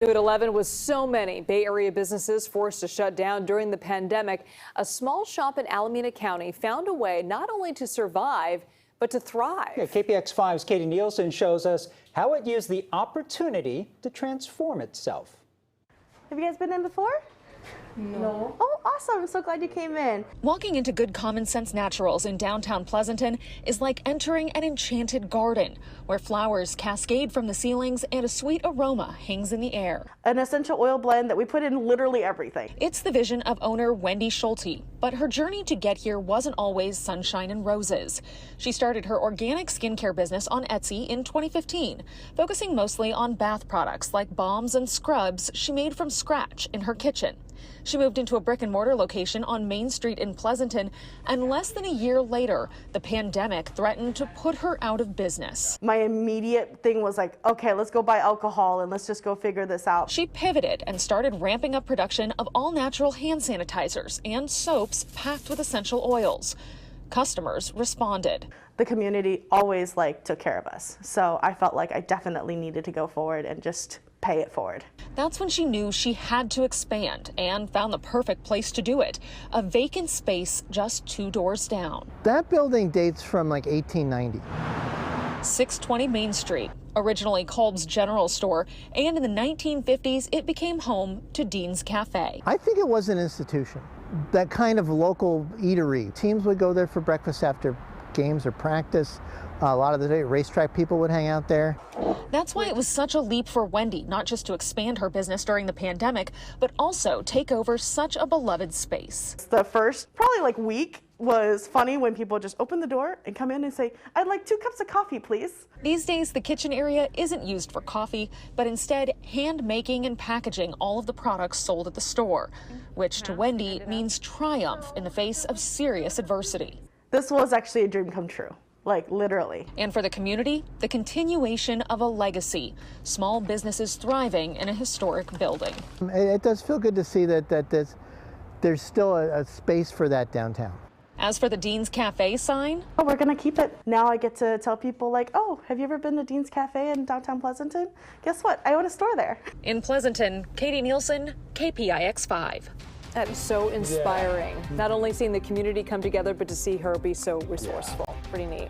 At 11, with so many Bay Area businesses forced to shut down during the pandemic, a small shop in Alameda County found a way not only to survive, but to thrive. Yeah, KPIX 5's Katie Nielsen shows us how it used the opportunity to transform itself. Have you guys been in before? No. Oh, awesome. I'm so glad you came in. Walking into Good Common Sense Naturals in downtown Pleasanton is like entering an enchanted garden where flowers cascade from the ceilings and a sweet aroma hangs in the air. An essential oil blend that we put in literally everything. It's the vision of owner Wendy Schulte, but her journey to get here wasn't always sunshine and roses. She started her organic skincare business on Etsy in 2015, focusing mostly on bath products like balms and scrubs she made from scratch in her kitchen. She moved into a brick and mortar location on Main Street in Pleasanton, and less than a year later, the pandemic threatened to put her out of business. My immediate thing was like, okay, let's go buy alcohol and let's just go figure this out. She pivoted and started ramping up production of all natural hand sanitizers and soaps packed with essential oils. Customers responded. The community always took care of us. So I felt like I definitely needed to go forward and just pay it forward. That's when she knew she had to expand and found the perfect place to do it, a vacant space just 2 doors down. That building dates from like 1890. 620 Main Street, originally Kolb's General Store, and in the 1950s it became home to Dean's Cafe. I think it was an institution, that kind of local eatery. Teams would go there for breakfast after games or practice. A lot of the day, racetrack people would hang out there. That's why it was such a leap for Wendy, not just to expand her business during the pandemic, but also take over such a beloved space. The first probably week was funny when people just open the door and come in and say, I'd like 2 cups of coffee, please. These days, the kitchen area isn't used for coffee, but instead hand making and packaging all of the products sold at the store, which to Wendy means triumph in the face of serious adversity. This was actually a dream come true. Literally. And for the community, the continuation of a legacy. Small businesses thriving in a historic building. It does feel good to see that there's still a space for that downtown. As for the Dean's Cafe sign, oh, we're going to keep it. Now I get to tell people oh, have you ever been to Dean's Cafe in downtown Pleasanton? Guess what? I own a store there. In Pleasanton, Katie Nielsen, KPIX 5. That is so inspiring. Not only seeing the community come together, but to see her be so resourceful. Pretty neat.